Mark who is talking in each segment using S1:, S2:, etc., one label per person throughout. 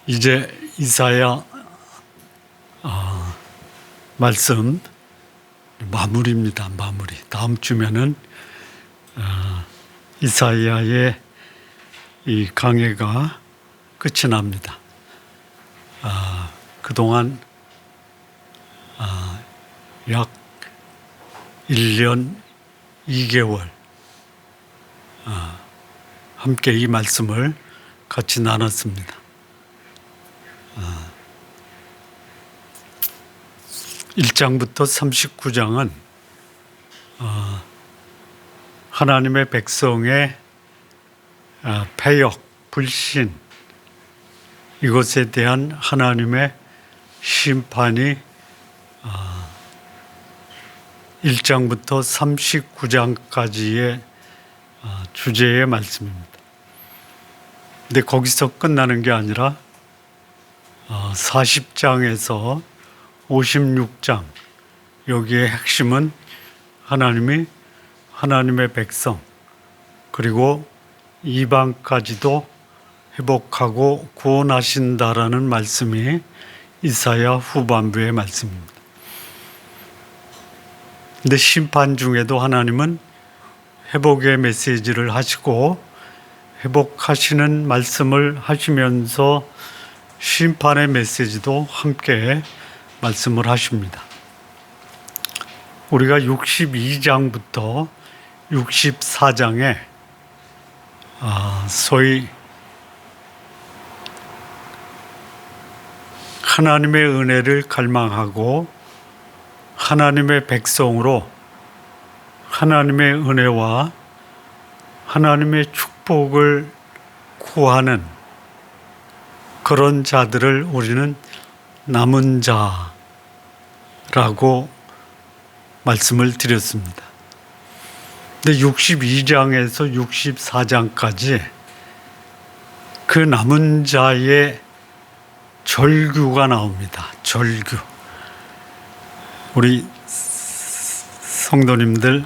S1: 이제 이사야 말씀 마무리입니다. 마무리. 다음 주면은 이사야의 이 강해가 끝이 납니다. 그동안 약 1년 2개월 함께 이 말씀을 같이 나눴습니다. 1장부터 39장은 하나님의 백성의 패역, 불신, 이것에 대한 하나님의 심판이 1장부터 39장까지의 주제의 말씀입니다. 근데 거기서 끝나는 게 아니라 40장에서 56장, 여기에 핵심은 하나님이 하나님의 백성 그리고 이방까지도 회복하고 구원하신다라는 말씀이 이사야 후반부의 말씀입니다. 근데 심판 중에도 하나님은 회복의 메시지를 하시고 회복하시는 말씀을 하시면서 심판의 메시지도 함께 말씀을 하십니다. 우리가 62장부터 64장에 소위 하나님의 은혜를 갈망하고 하나님의 백성으로 하나님의 은혜와 하나님의 축복을 구하는 그런 자들을 우리는 남은 자라고 말씀을 드렸습니다. 근데 62장에서 64장까지 그 남은 자의 절규가 나옵니다. 절규. 우리 성도님들,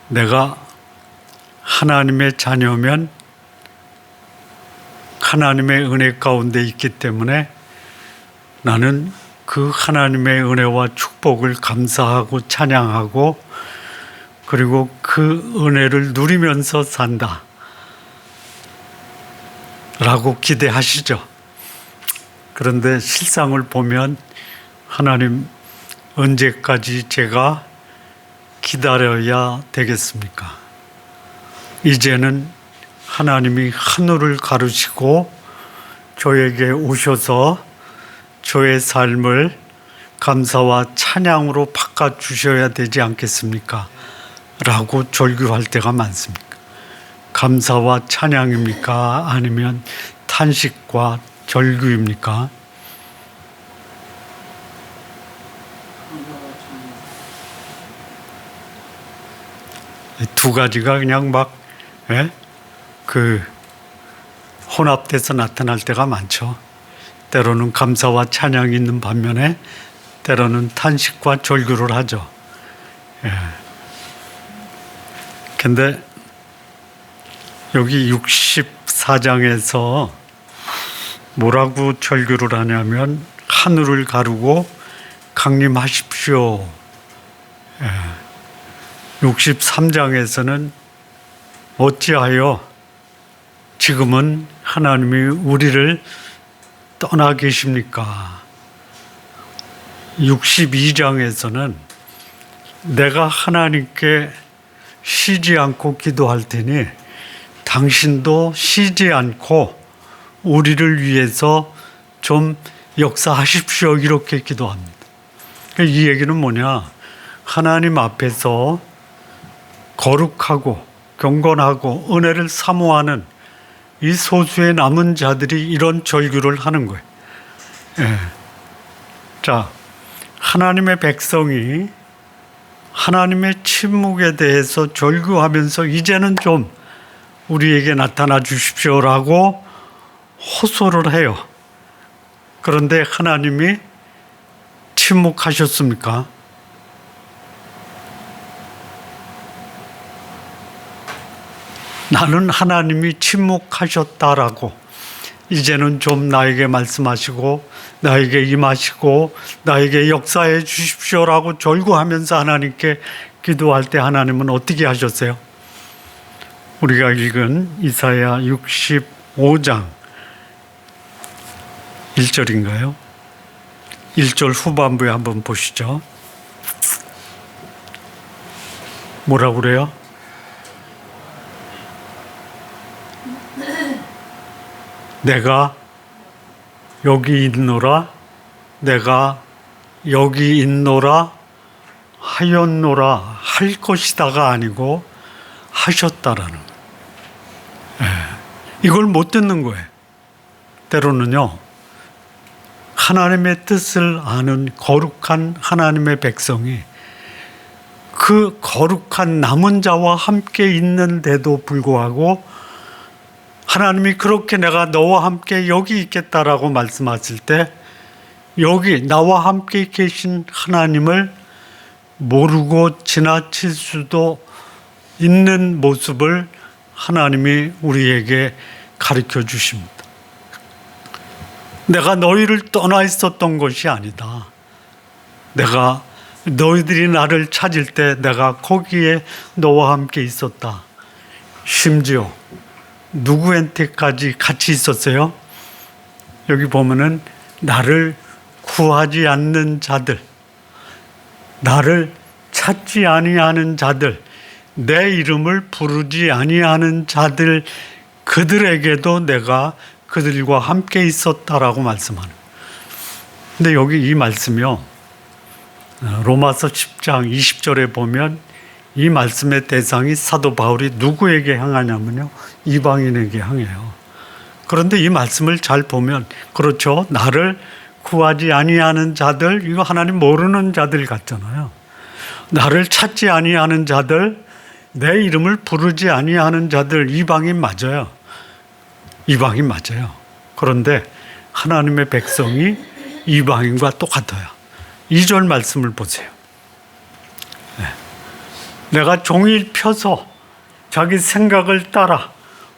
S1: 내가 하나님의 자녀면 하나님의 은혜 가운데 있기 때문에 나는 그 하나님의 은혜와 축복을 감사하고 찬양하고 그리고 그 은혜를 누리면서 산다 라고 기대하시죠. 그런데 실상을 보면 하나님, 언제까지 제가 기다려야 되겠습니까? 이제는 하나님이 하늘을 가르시고 저에게 오셔서 저의 삶을 감사와 찬양으로 바꿔주셔야 되지 않겠습니까? 라고 절규할 때가 많습니다. 감사와 찬양입니까? 아니면 탄식과 절규입니까? 두 가지가 그냥 막 혼합돼서 나타날 때가 많죠. 때로는 감사와 찬양이 있는 반면에 때로는 탄식과 절규를 하죠. 근데 여기 64장에서 뭐라고 절규를 하냐면 하늘을 가르고 강림하십시오. 63장에서는 어찌하여 지금은 하나님이 우리를 떠나 계십니까? 62장에서는 내가 하나님께 쉬지 않고 기도할 테니 당신도 쉬지 않고 우리를 위해서 좀 역사하십시오. 이렇게 기도합니다. 이 얘기는 뭐냐? 하나님 앞에서 거룩하고 경건하고 은혜를 사모하는 이 소수의 남은 자들이 이런 절규를 하는 거예요. 자, 하나님의 백성이 하나님의 침묵에 대해서 절규하면서 이제는 좀 우리에게 나타나 주십시오라고 호소를 해요. 그런데 하나님이 침묵하셨습니까? 나는 하나님이 침묵하셨다라고 이제는 좀 나에게 말씀하시고 나에게 임하시고 나에게 역사해 주십시오라고 절구하면서 하나님께 기도할 때 하나님은 어떻게 하셨어요? 우리가 읽은 이사야 65장 1절인가요? 1절 후반부에 한번 보시죠. 뭐라고 그래요? 내가 여기 있노라, 내가 여기 있노라 하였노라 할 것이다가 아니고 하셨다라는 거예요. 이걸 못 듣는 거예요. 때로는요, 하나님의 뜻을 아는 거룩한 하나님의 백성이 그 거룩한 남은 자와 함께 있는데도 불구하고 하나님이 그렇게 내가 너와 함께 여기 있겠다라고 말씀하실 때 여기 나와 함께 계신 하나님을 모르고 지나칠 수도 있는 모습을 하나님이 우리에게 가르쳐 주십니다. 내가 너희를 떠나 있었던 것이 아니다. 내가 너희들이 나를 찾을 때 내가 거기에 너와 함께 있었다. 심지어 누구한테까지 같이 있었어요? 여기 보면은 나를 구하지 않는 자들, 나를 찾지 아니하는 자들, 내 이름을 부르지 아니하는 자들, 그들에게도 내가 그들과 함께 있었다라고 말씀하는. 근데 여기 이 말씀이요, 로마서 10장 20절에 보면 이 말씀의 대상이 사도 바울이 누구에게 향하냐면요, 이방인에게 향해요. 그런데 이 말씀을 잘 보면 그렇죠, 나를 구하지 아니하는 자들, 이거 하나님 모르는 자들 같잖아요. 나를 찾지 아니하는 자들, 내 이름을 부르지 아니하는 자들, 이방인 맞아요. 이방인 맞아요. 그런데 하나님의 백성이 이방인과 똑같아요. 2절 말씀을 보세요. 내가 종일 펴서 자기 생각을 따라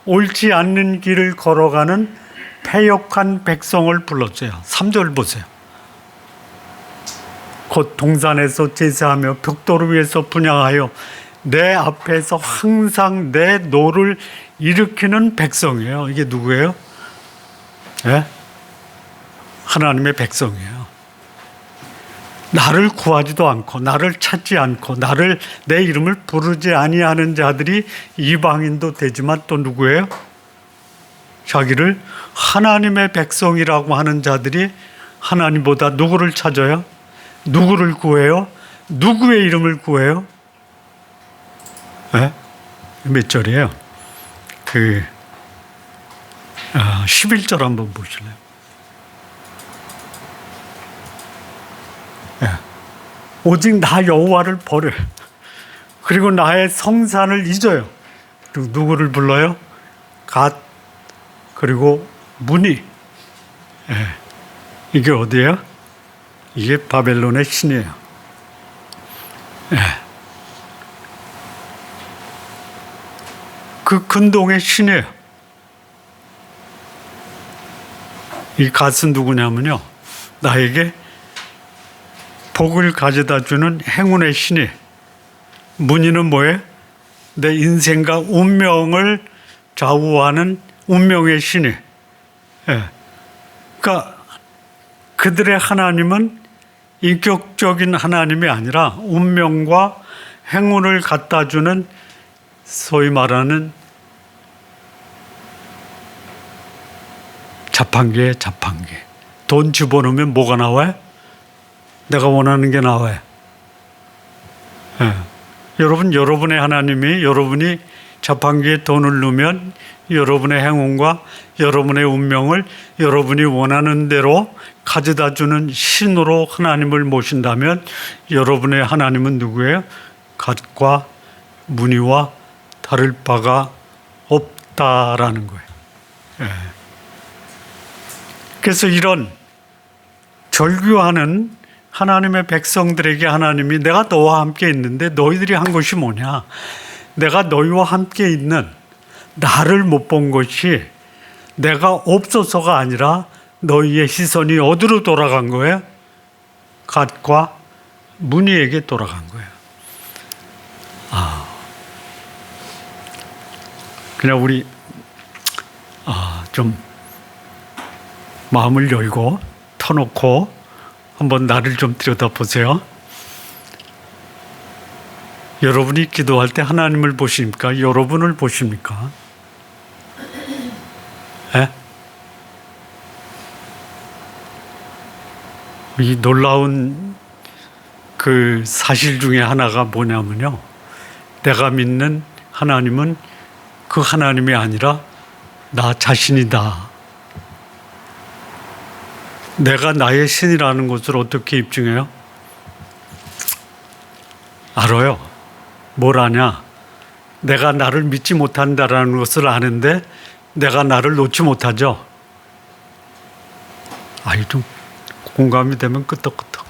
S1: 옳지 않는 길을 걸어가는 패역한 백성을 불렀어요. 3절 보세요. 곧 동산에서 제사하며 벽돌 위에서 분향하여 내 앞에서 항상 내 노를 일으키는 백성이에요. 이게 누구예요? 네? 하나님의 백성이에요. 나를 구하지도 않고 나를 찾지 않고 나를 내 이름을 부르지 아니하는 자들이 이방인도 되지만 또 누구예요? 자기를 하나님의 백성이라고 하는 자들이 하나님보다 누구를 찾아요? 누구를 구해요? 누구의 이름을 구해요? 네? 몇 절이에요? 11절 한번 보실래요? 네. 오직 나 여호와를 버려. 그리고 나의 성산을 잊어요. 그리고 누구를 불러요? 갓, 그리고 문이. 네. 이게 어디예요? 이게 바벨론의 신이에요. 네. 그 근동의 신이에요. 이 갓은 누구냐면요, 나에게 복을 가져다 주는 행운의 신이. 문의는 뭐예요? 내 인생과 운명을 좌우하는 운명의 신이. 예. 그러니까 그들의 하나님은 인격적인 하나님이 아니라 운명과 행운을 갖다 주는 소위 말하는 자판기에 자판기. 돈 집어넣으면 뭐가 나와요? 내가 원하는 게 나와요. 예. 여러분, 여러분의 하나님이 여러분이 자판기에 돈을 넣으면 여러분의 행운과 여러분의 운명을 여러분이 원하는 대로 가져다 주는 신으로 하나님을 모신다면 여러분의 하나님은 누구예요? 갓과 무늬와 다를 바가 없다라는 거예요. 예. 그래서 이런 절규하는 하나님의 백성들에게 하나님이 내가 너와 함께 있는데 너희들이 한 것이 뭐냐? 내가 너희와 함께 있는 나를 못 본 것이 내가 없어서가 아니라 너희의 시선이 어디로 돌아간 거예요? 갓과 문희에게 돌아간 거예요. 그냥 우리 좀 마음을 열고 터놓고 한번 나를 좀 들여다보세요. 여러분이 기도할 때 하나님을 보십니까? 여러분을 보십니까? 예? 이 놀라운 그 사실 중에 하나가 뭐냐면요, 내가 믿는 하나님은 그 하나님이 아니라 나 자신이다. 내가 나의 신이라는 것을 어떻게 입증해요? 알아요. 뭘 아냐? 내가 나를 믿지 못한다라는 것을 아는데 내가 나를 놓지 못하죠. 좀 공감이 되면 끄떡끄떡.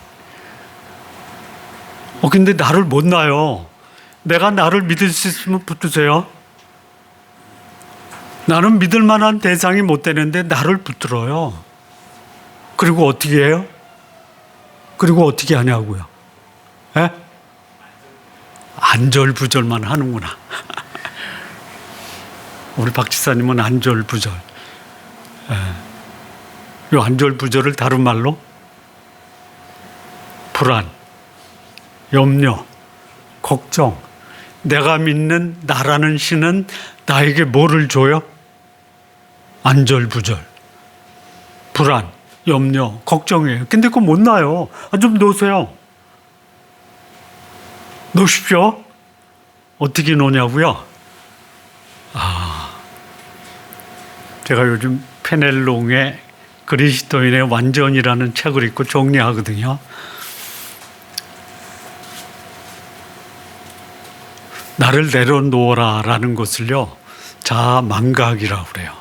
S1: 근데 나를 못 놔요. 내가 나를 믿을 수 있으면 붙드세요. 나는 믿을 만한 대상이 못 되는데 나를 붙들어요. 그리고 어떻게 해요? 그리고 어떻게 하냐고요? 에? 안절부절만 하는구나. 우리 박 지사님은 안절부절. 이 안절부절을 다른 말로 불안, 염려, 걱정. 내가 믿는 나라는 신은 나에게 뭐를 줘요? 안절부절, 불안, 염려, 걱정이에요. 근데 그거 못 놔요. 좀 놓으세요. 놓으십시오. 어떻게 놓냐고요? 제가 요즘 페넬롱의 그리스도인의 완전이라는 책을 읽고 정리하거든요. 나를 내려놓으라 라는 것을요, 자아망각이라고 그래요.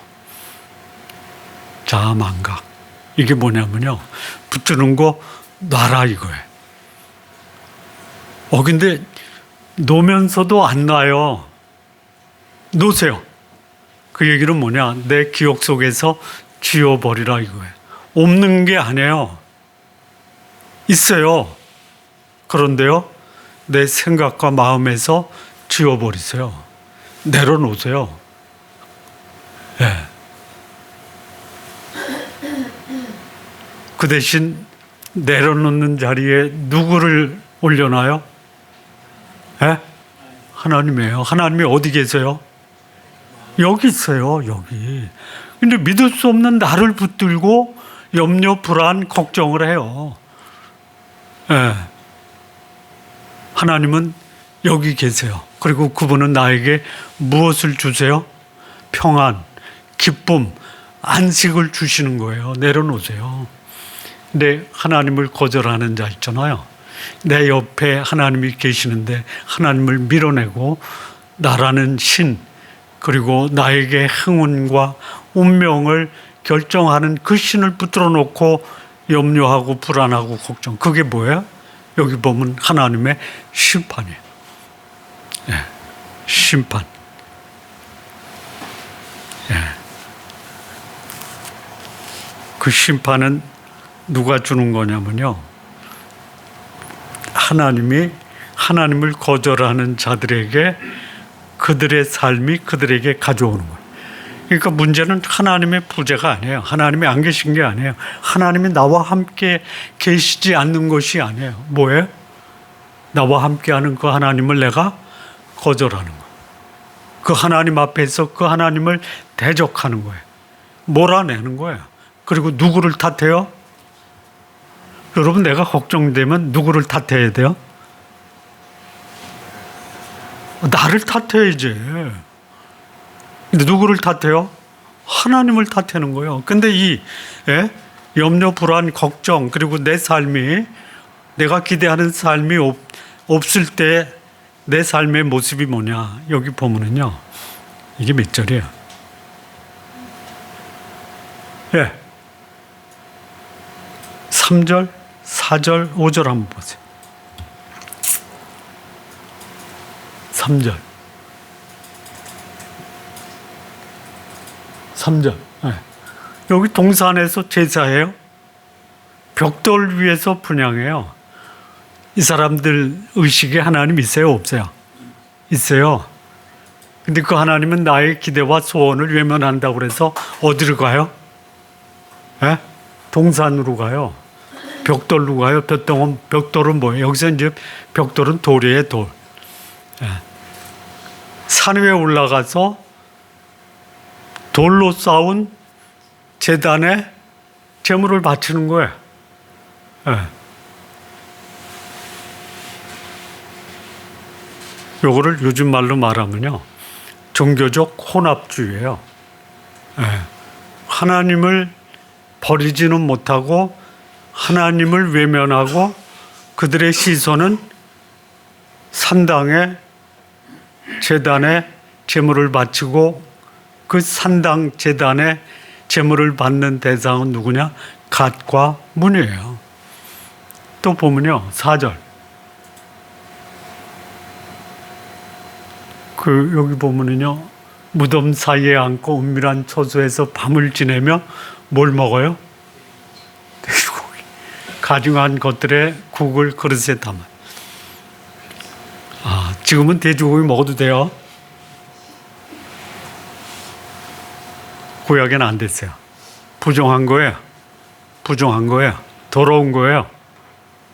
S1: 자아망각. 이게 뭐냐면요, 붙드는 거 놔라 이거예요. 근데 놓으면서도 안 놔요. 놓으세요. 그 얘기는 뭐냐, 내 기억 속에서 지워버리라 이거예요. 없는 게 아니에요. 있어요. 그런데요, 내 생각과 마음에서 지워버리세요. 내려놓으세요. 예. 그 대신 내려놓는 자리에 누구를 올려놔요? 예? 하나님이에요. 하나님이 어디 계세요? 여기 있어요. 여기. 근데 믿을 수 없는 나를 붙들고 염려, 불안, 걱정을 해요. 예. 하나님은 여기 계세요. 그리고 그분은 나에게 무엇을 주세요? 평안, 기쁨, 안식을 주시는 거예요. 내려놓으세요. 근데 하나님을 거절하는 자 있잖아요. 내 옆에 하나님이 계시는데 하나님을 밀어내고 나라는 신, 그리고 나에게 행운과 운명을 결정하는 그 신을 붙들어 놓고 염려하고 불안하고 걱정. 그게 뭐예요? 여기 보면 하나님의 심판이에요. 예, 심판. 예. 그 심판은 누가 주는 거냐면요, 하나님이 하나님을 거절하는 자들에게 그들의 삶이 그들에게 가져오는 거예요. 그러니까 문제는 하나님의 부재가 아니에요. 하나님이 안 계신 게 아니에요. 하나님이 나와 함께 계시지 않는 것이 아니에요. 뭐예요? 나와 함께하는 그 하나님을 내가 거절하는 거예요. 그 하나님 앞에서 그 하나님을 대적하는 거예요. 몰아내는 거예요. 그리고 누구를 탓해요? 여러분, 내가 걱정되면 누구를 탓해야 돼요? 나를 탓해야지. 근데 누구를 탓해요? 하나님을 탓하는 거예요. 근데 이 염려, 불안, 걱정, 그리고 내 삶이, 내가 기대하는 삶이 없을 때 내 삶의 모습이 뭐냐? 여기 보면은요, 이게 몇 절이에요? 3절, 4절, 5절 한번 보세요. 3절. 예. 여기 동산에서 제사해요. 벽돌 위에서 분향해요. 이 사람들 의식에 하나님 있어요, 없어요? 있어요. 근데 그 하나님은 나의 기대와 소원을 외면한다고 그래서 어디로 가요? 예? 동산으로 가요. 벽돌로 가요. 벽돌은 뭐예요? 여기서 이제 벽돌은 돌이에요, 돌. 예. 산 위에 올라가서 돌로 쌓은 제단에 제물을 바치는 거예요. 예. 요거를 요즘 말로 말하면요, 종교적 혼합주의예요. 예. 하나님을 버리지는 못하고 하나님을 외면하고 그들의 시선은 산당에 제단에 제물을 바치고 그 산당 제단에 제물을 받는 대상은 누구냐? 갓과 문이에요. 또 보면요, 4절. 여기 보면은요, 무덤 사이에 앉고 은밀한 처소에서 밤을 지내며 뭘 먹어요? 돼지고기. 가증한 것들의 국을 그릇에 담아. 지금은 돼지고기 먹어도 돼요. 구약에는 안 됐어요. 부정한 거예요. 부정한 거예요. 더러운 거예요.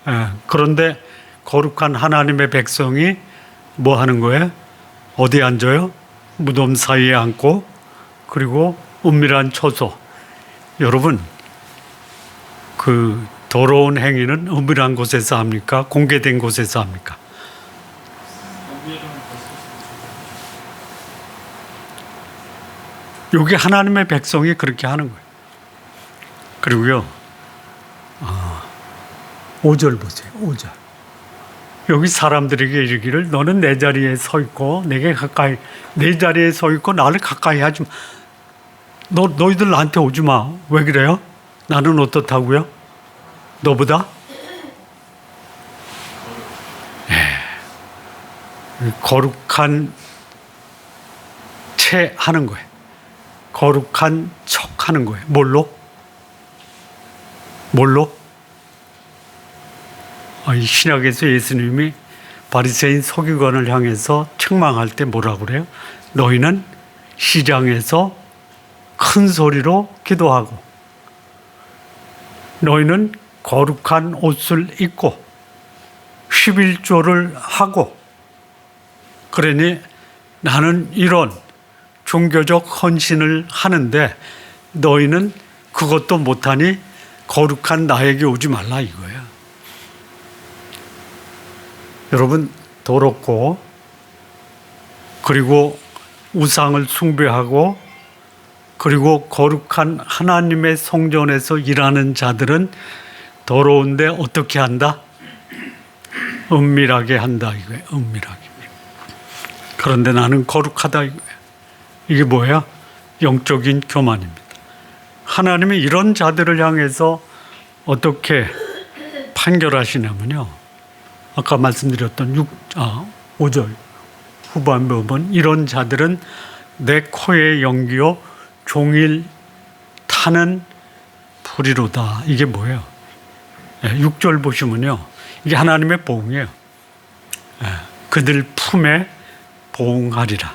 S1: 예. 그런데 거룩한 하나님의 백성이 뭐 하는 거예요? 어디에 앉아요? 무덤 사이에 앉고, 그리고 은밀한 처소. 여러분, 그 더러운 행위는 은밀한 곳에서 합니까? 공개된 곳에서 합니까? 여기 하나님의 백성이 그렇게 하는 거예요. 그리고요, 5절 보세요. 5절. 여기 사람들에게 이르기를 너는 내 자리에 서 있고 내게 가까이, 내 자리에 서 있고 나를 가까이 하지 마. 너희들 나한테 오지 마. 왜 그래요? 나는 어떻다고요? 너보다? 거룩한 채 하는 거예요. 거룩한 척 하는 거예요. 뭘로? 이 신약에서 예수님이 바리새인 서기관을 향해서 책망할 때 뭐라고 그래요? 너희는 시장에서 큰 소리로 기도하고 너희는 거룩한 옷을 입고 11조를 하고 그러니 나는 이런 종교적 헌신을 하는데 너희는 그것도 못하니 거룩한 나에게 오지 말라 이거예요. 여러분, 더럽고 그리고 우상을 숭배하고 그리고 거룩한 하나님의 성전에서 일하는 자들은 더러운데 어떻게 한다? 은밀하게 한다 이거예요. 은밀하게. 그런데 나는 거룩하다 이거예요. 이게 뭐야? 영적인 교만입니다. 하나님이 이런 자들을 향해서 어떻게 판결하시냐면요, 아까 말씀드렸던 5절 후반부 보면 이런 자들은 내 코의 연기요 종일 타는 불이로다. 이게 뭐예요? 6절 보시면요, 이게 하나님의 보응이에요. 그들 품에 보응하리라.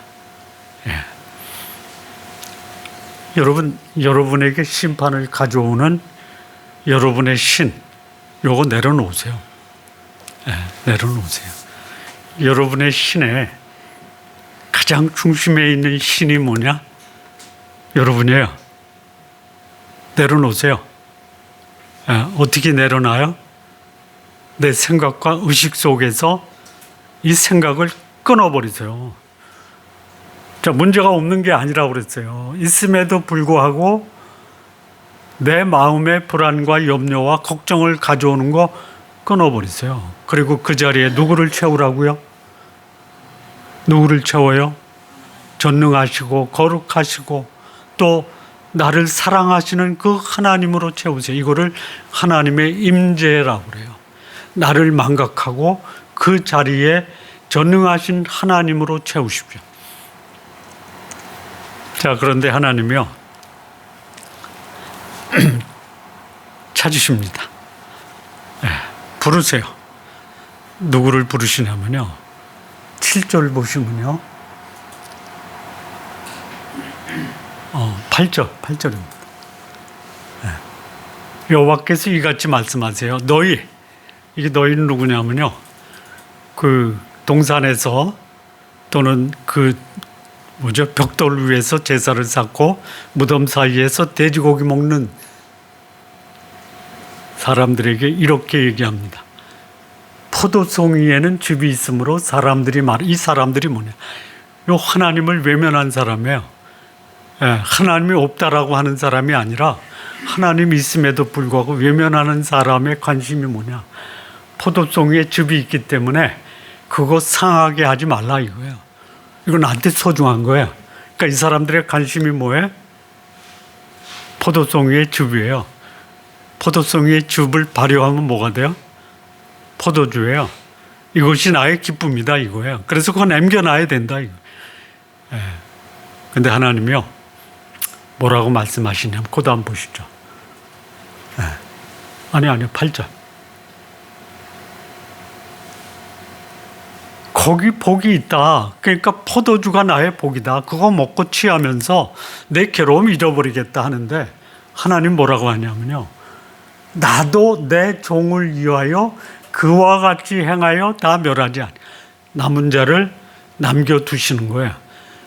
S1: 여러분, 여러분에게 심판을 가져오는 여러분의 신, 요거 내려놓으세요. 내려놓으세요. 여러분의 신의 가장 중심에 있는 신이 뭐냐? 여러분이에요. 내려놓으세요. 어떻게 내려놔요? 내 생각과 의식 속에서 이 생각을 끊어버리세요. 자, 문제가 없는 게 아니라고 그랬어요. 있음에도 불구하고 내 마음의 불안과 염려와 걱정을 가져오는 거 끊어버리세요. 그리고 그 자리에 누구를 채우라고요? 누구를 채워요? 전능하시고 거룩하시고 또 나를 사랑하시는 그 하나님으로 채우세요. 이거를 하나님의 임재라고 그래요. 나를 망각하고 그 자리에 전능하신 하나님으로 채우십시오. 자, 그런데 하나님이요, 찾으십니다. 부르세요. 누구를 부르시냐면요. 7절 보시면요. 8절입니다. 여호와께서 이같이 말씀하세요. 이게 너희는 누구냐면요. 그 동산에서 또는 벽돌 위에서 제사를 쌓고 무덤 사이에서 돼지고기 먹는 사람들에게 이렇게 얘기합니다. 포도송이에는 즙이 있으므로 이 사람들이 뭐냐? 요 하나님을 외면한 사람이에요. 하나님이 없다라고 하는 사람이 아니라 하나님이 있음에도 불구하고 외면하는 사람의 관심이 뭐냐? 포도송이에 즙이 있기 때문에 그거 상하게 하지 말라 이거예요. 이건 나한테 소중한 거예요. 그러니까 이 사람들의 관심이 뭐예요? 포도송이의 즙이에요. 포도송이의 즙을 발효하면 뭐가 돼요? 포도주예요. 이것이 나의 기쁨이다 이거예요. 그래서 그거 남겨놔야 된다 이거. 근데 하나님이요 뭐라고 말씀하시냐면 그거 한번 보시죠. 아니요 8절. 거기 복이 있다. 그러니까 포도주가 나의 복이다. 그거 먹고 취하면서 내 괴로움 잊어버리겠다 하는데 하나님 뭐라고 하냐면요. 나도 내 종을 위하여 그와 같이 행하여 다 멸하지 않아. 남은 자를 남겨두시는 거예요.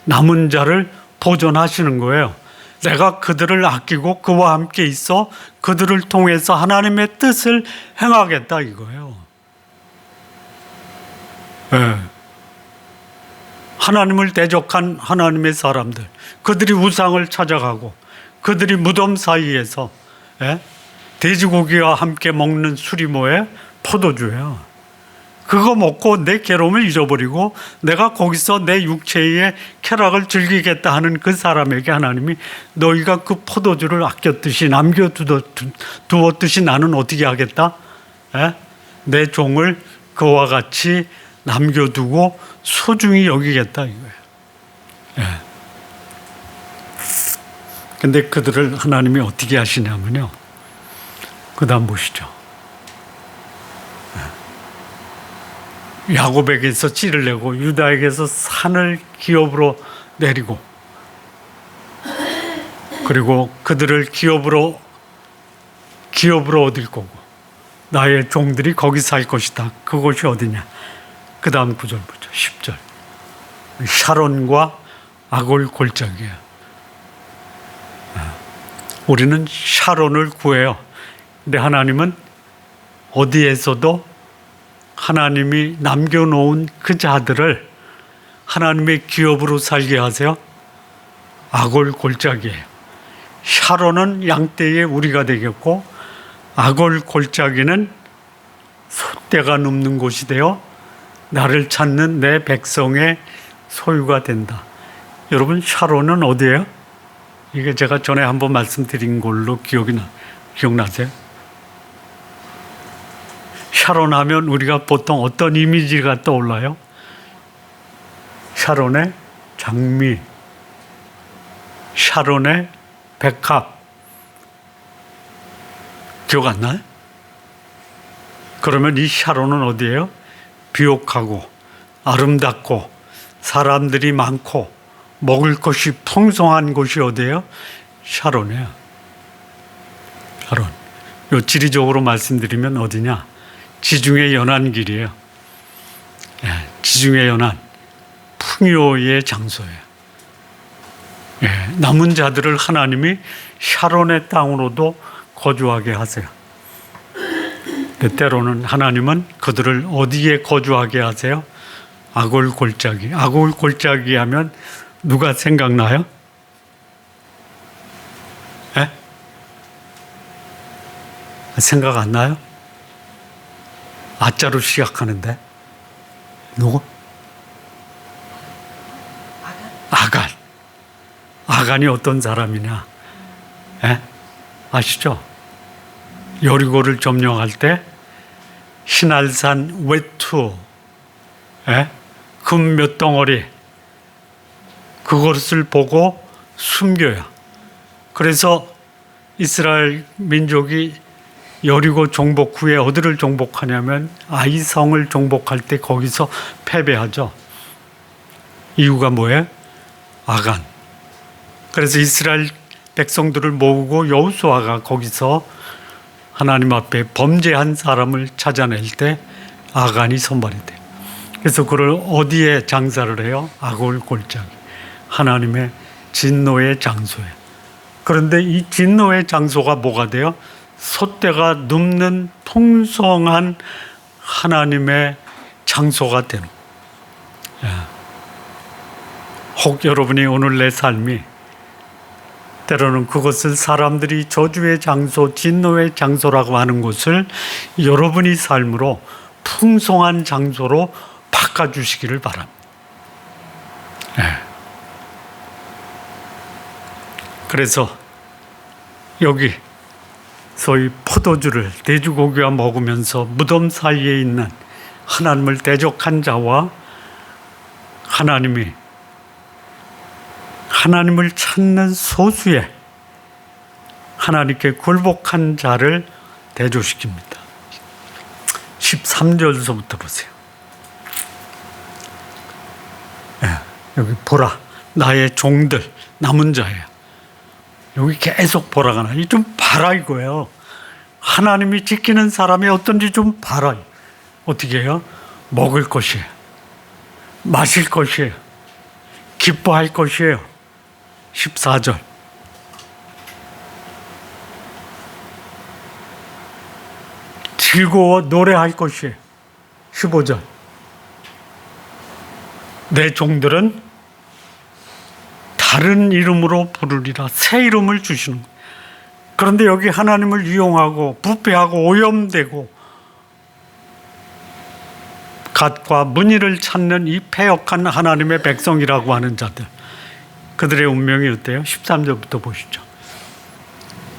S1: 남은 자를 보존하시는 거예요. 내가 그들을 아끼고 그와 함께 있어 그들을 통해서 하나님의 뜻을 행하겠다 이거예요. 하나님을 대적한 하나님의 사람들, 그들이 우상을 찾아가고 그들이 무덤 사이에서 돼지고기와 함께 먹는 술이 뭐예요? 포도주예요. 그거 먹고 내 괴로움을 잊어버리고 내가 거기서 내 육체의 쾌락을 즐기겠다 하는 그 사람에게 하나님이 너희가 그 포도주를 아꼈듯이 남겨두었듯이 나는 어떻게 하겠다? 내 종을 그와 같이 남겨두고 소중히 여기겠다 이거예요. 근데 그들을 하나님이 어떻게 하시냐면요. 그 다음 보시죠. 야곱에게서 씨를 내고 유다에게서 산을 기업으로 내리고 그리고 그들을 기업으로 얻을 거고 나의 종들이 거기 살 것이다. 그곳이 어디냐? 그 다음 구절 보죠. 10절. 샤론과 아골 골짜기예요. 우리는 샤론을 구해요. 근데 하나님은 어디에서도 하나님이 남겨놓은 그 자들을 하나님의 기업으로 살게 하세요. 아골 골짜기예요. 샤론은 양떼의 우리가 되겠고 아골 골짜기는 소떼가 눕는 곳이 되어 나를 찾는 내 백성의 소유가 된다. 여러분 샤론은 어디예요? 이게 제가 전에 한번 말씀드린 걸로 기억나세요? 샤론 하면 우리가 보통 어떤 이미지가 떠올라요? 샤론의 장미, 샤론의 백합. 기억 안 나요? 그러면 이 샤론은 어디예요? 비옥하고 아름답고 사람들이 많고 먹을 것이 풍성한 곳이 어디예요? 샤론이에요. 샤론. 요 지리적으로 말씀드리면 어디냐? 지중해 연안길이에요. 지중해 연안 풍요의 장소예요. 남은 자들을 하나님이 샤론의 땅으로도 거주하게 하세요. 때로는 하나님은 그들을 어디에 거주하게 하세요? 아골 골짜기. 아골 골짜기 하면 누가 생각나요? 생각 안 나요? 아자로 시작하는데 누구? 아간. 아간이 어떤 사람이냐? 아시죠? 여리고를 점령할 때 신할산 외투 금 몇 덩어리 그것을 보고 숨겨요. 그래서 이스라엘 민족이 여리고 정복 후에 어디를 정복하냐면 아이성을 정복할 때 거기서 패배하죠. 이유가 뭐예요? 아간. 그래서 이스라엘 백성들을 모으고 여호수아가 거기서 하나님 앞에 범죄한 사람을 찾아낼 때 아간이 선발이 돼요. 그래서 그걸 어디에 장사를 해요? 아골 골짜기. 하나님의 진노의 장소예요. 그런데 이 진노의 장소가 뭐가 돼요? 솥대가 눕는 풍성한 하나님의 장소가 되는 거예요. 혹 여러분이 오늘 내 삶이 때로는 그것을 사람들이 저주의 장소, 진노의 장소라고 하는 곳을 여러분이 삶으로 풍성한 장소로 바꿔주시기를 바랍니다. 그래서 여기 소위 포도주를 돼지고기와 먹으면서 무덤 사이에 있는 하나님을 대적한 자와 하나님을 찾는 소수의 하나님께 굴복한 자를 대조시킵니다. 13절서부터 보세요. 여기 보라, 나의 종들 남은 자예요. 여기 계속 보라가 나. 좀 봐라 이거예요. 하나님이 지키는 사람이 어떤지 좀 봐라. 어떻게 해요? 먹을 것이에요. 마실 것이에요. 기뻐할 것이에요. 14절. 즐거워 노래할 것이에요. 15절. 내 종들은 다른 이름으로 부르리라. 새 이름을 주시는 거예요. 그런데 여기 하나님을 이용하고 부패하고 오염되고 갓과 무늬를 찾는 이 패역한 하나님의 백성이라고 하는 자들, 그들의 운명이 어때요? 13절부터 보시죠.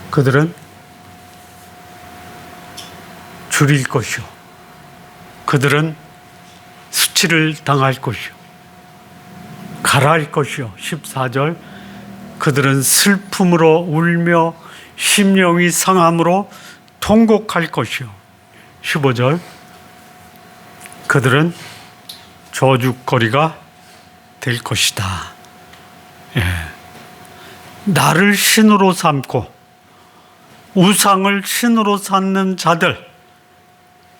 S1: 그들은 줄일 것이요, 그들은 수치를 당할 것이요, 가라할 것이요. 14절. 그들은 슬픔으로 울며 심령이 상함으로 통곡할 것이요. 15절. 그들은 저주거리가 될 것이다. 나를 신으로 삼고 우상을 신으로 삼는 자들,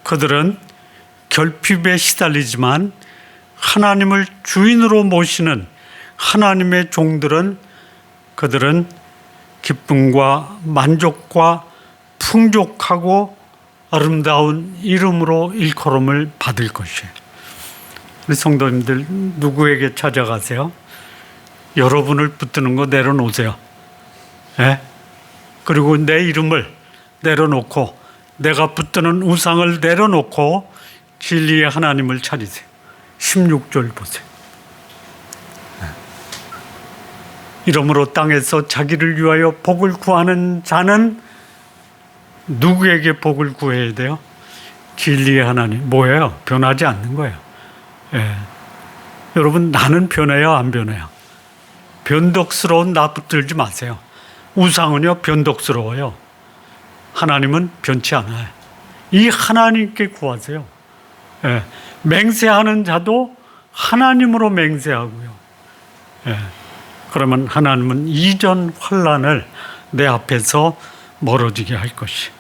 S1: 그들은 결핍에 시달리지만 하나님을 주인으로 모시는 하나님의 종들은 그들은 기쁨과 만족과 풍족하고 아름다운 이름으로 일컬음을 받을 것이에요. 우리 성도님들, 누구에게 찾아가세요? 여러분을 붙드는 거 내려놓으세요. 그리고 내 이름을 내려놓고 내가 붙드는 우상을 내려놓고 진리의 하나님을 찾으세요. 16절 보세요. 이러므로 땅에서 자기를 위하여 복을 구하는 자는 누구에게 복을 구해야 돼요? 진리의 하나님. 뭐예요? 변하지 않는 거예요. 여러분, 나는 변해요, 안 변해요? 변덕스러운 나 붙들지 마세요. 우상은요, 변덕스러워요. 하나님은 변치 않아요. 이 하나님께 구하세요. 맹세하는 자도 하나님으로 맹세하고요. 그러면 하나님은 이전 환난을 내 앞에서 멀어지게 할 것이.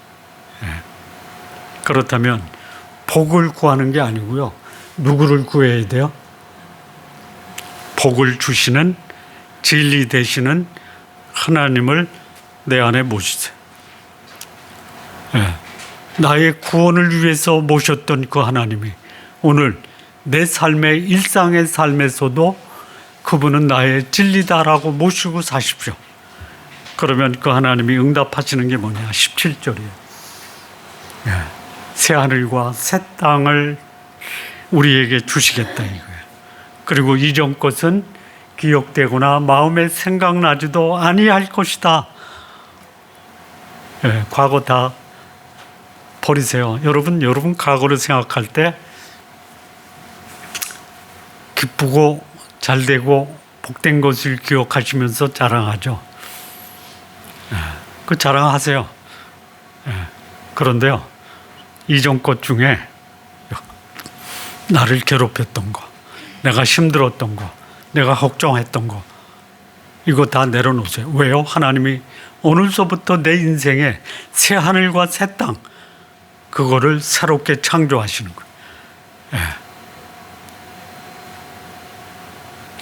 S1: 그렇다면 복을 구하는 게 아니고요. 누구를 구해야 돼요? 복을 주시는, 진리 되시는 하나님을 내 안에 모시세요. 나의 구원을 위해서 모셨던 그 하나님이 오늘 내 삶의 일상의 삶에서도 그분은 나의 진리다라고 모시고 사십시오. 그러면 그 하나님이 응답하시는 게 뭐냐? 17절이에요. 새 하늘과 새 땅을 우리에게 주시겠다 이거예요. 그리고 이전 것은 기억되거나 마음에 생각나지도 아니할 것이다. 과거 다 버리세요. 여러분 과거를 생각할 때 기쁘고 잘되고 복된 것을 기억하시면서 자랑하죠. 그 자랑하세요. 그런데요, 이전 것 중에 나를 괴롭혔던 거, 내가 힘들었던 거, 내가 걱정했던 거, 이거 다 내려놓으세요. 왜요? 하나님이 오늘서부터 내 인생에 새 하늘과 새 땅, 그거를 새롭게 창조하시는 거예요.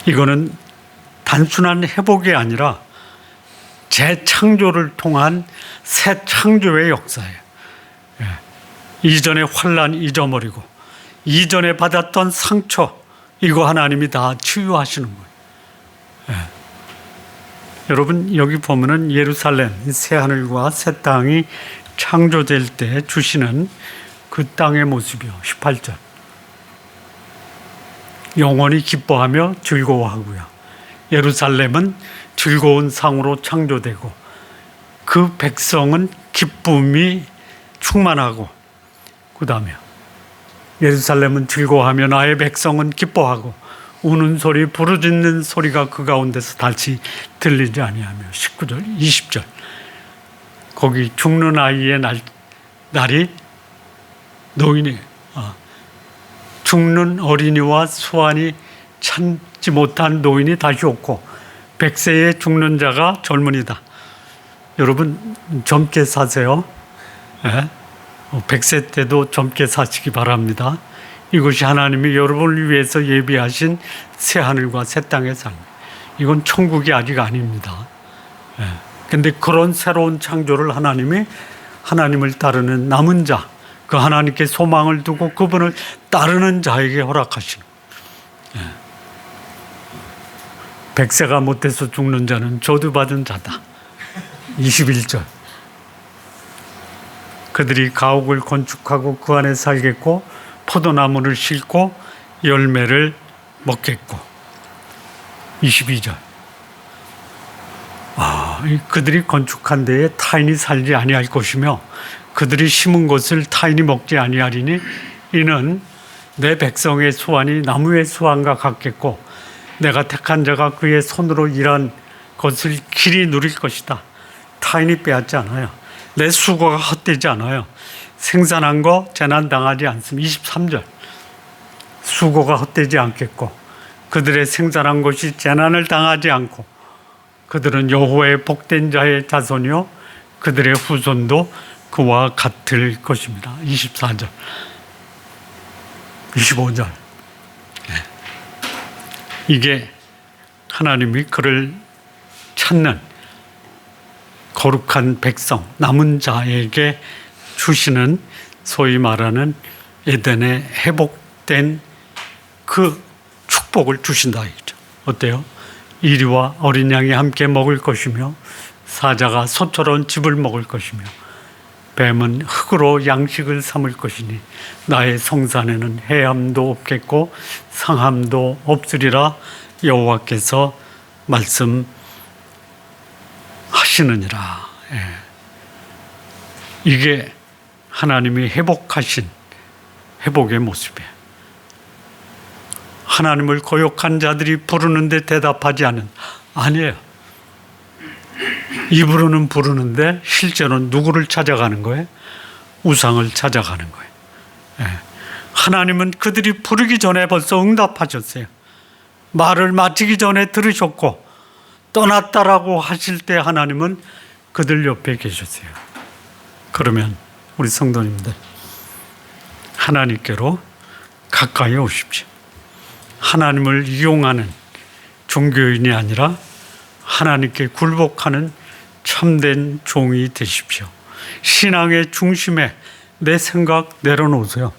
S1: 이거는 단순한 회복이 아니라 재창조를 통한 새 창조의 역사예요. 이전의 환난 잊어버리고 이전에 받았던 상처, 이거 하나님이 다 치유하시는 거예요. 여러분, 여기 보면은 예루살렘, 새 하늘과 새 땅이 창조될 때 주시는 그 땅의 모습이요. 18절. 영원히 기뻐하며 즐거워하고요. 예루살렘은 즐거운 상으로 창조되고 그 백성은 기쁨이 충만하고, 그 다음에 예루살렘은 즐거워하며 나의 백성은 기뻐하고 우는 소리, 부르짖는 소리가 그 가운데서 다시 들리지 아니하며. 19절, 20절. 거기 죽는 아이의 날이 노인이 죽는 어린이와 수완이 참지 못한 노인이 다시 없고 100세에 죽는 자가 젊은이다. 여러분, 젊게 사세요. 100세 때도 젊게 사시기 바랍니다. 이것이 하나님이 여러분을 위해서 예비하신 새 하늘과 새 땅의 삶. 이건 천국이 아직 아닙니다. 근데 그런 새로운 창조를 하나님을 따르는 남은 자, 그 하나님께 소망을 두고 그분을 따르는 자에게 허락하시는. 100세가 못해서 죽는 자는 저주받은 자다. 21절. 그들이 가옥을 건축하고 그 안에 살겠고 포도나무를 심고 열매를 먹겠고. 22절. 그들이 건축한 데에 타인이 살지 아니할 것이며 그들이 심은 것을 타인이 먹지 아니하리니 이는 내 백성의 수완이 나무의 수완과 같겠고 내가 택한 자가 그의 손으로 일한 것을 길이 누릴 것이다. 타인이 빼앗지 않아요. 내 수고가 헛되지 않아요. 생산한 거 재난당하지 않습니다. 23절. 수고가 헛되지 않겠고 그들의 생산한 것이 재난을 당하지 않고 그들은 여호와의 복된 자의 자손이요 그들의 후손도 그와 같을 것입니다. 24절, 25절. 이게 하나님이 그를 찾는 거룩한 백성, 남은 자에게 주시는 소위 말하는 에덴의 회복된 그 축복을 주신다 이거죠. 어때요? 이리와 어린 양이 함께 먹을 것이며 사자가 소처럼 즙을 먹을 것이며 뱀은 흙으로 양식을 삼을 것이니 나의 성산에는 해함도 없겠고 상함도 없으리라 여호와께서 말씀하시느니라. 이게 하나님이 회복하신 회복의 모습이에요. 하나님을 거역한 자들이 부르는데 대답하지 않은, 아니에요. 입으로는 부르는데 실제로는 누구를 찾아가는 거예요? 우상을 찾아가는 거예요. 하나님은 그들이 부르기 전에 벌써 응답하셨어요. 말을 마치기 전에 들으셨고 떠났다라고 하실 때 하나님은 그들 옆에 계셨어요. 그러면 우리 성도님들, 하나님께로 가까이 오십시오. 하나님을 이용하는 종교인이 아니라 하나님께 굴복하는 참된 종이 되십시오. 신앙의 중심에 내 생각 내려놓으세요.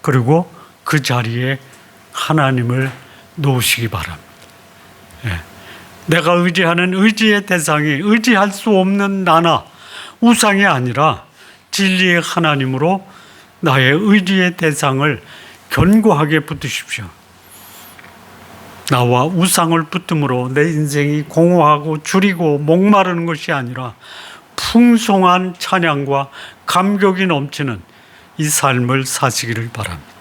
S1: 그리고 그 자리에 하나님을 놓으시기 바랍니다. 내가 의지하는 의지의 대상이 의지할 수 없는 나나 우상이 아니라 진리의 하나님으로 나의 의지의 대상을 견고하게 붙드십시오. 나와 우상을 붙듦으로 내 인생이 공허하고 줄이고 목마르는 것이 아니라 풍성한 찬양과 감격이 넘치는 이 삶을 사시기를 바랍니다.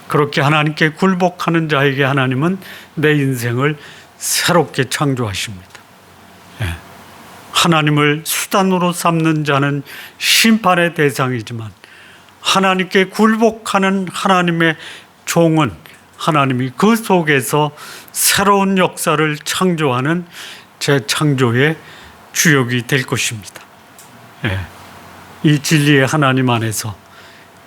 S1: 그렇게 하나님께 굴복하는 자에게 하나님은 내 인생을 새롭게 창조하십니다. 하나님을 수단으로 삼는 자는 심판의 대상이지만 하나님께 굴복하는 하나님의 종은 하나님이 그 속에서 새로운 역사를 창조하는 재창조의 주역이 될 것입니다. 이 진리의 하나님 안에서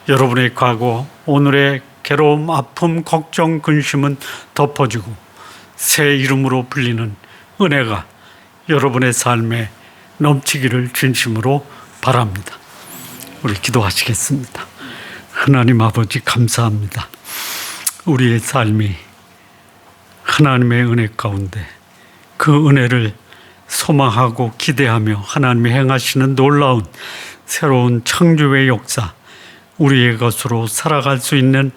S1: 여러분의 과거, 오늘의 괴로움, 아픔, 걱정, 근심은 덮어지고 새 이름으로 불리는 은혜가 여러분의 삶에 넘치기를 진심으로 바랍니다. 우리 기도하시겠습니다. 하나님 아버지 감사합니다. 우리의 삶이 하나님의 은혜 가운데 그 은혜를 소망하고 기대하며 하나님이 행하시는 놀라운 새로운 창조의 역사, 우리의 것으로 살아갈 수 있는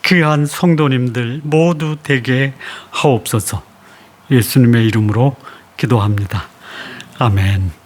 S1: 귀한 성도님들 모두 되게 하옵소서. 예수님의 이름으로 기도합니다. 아멘.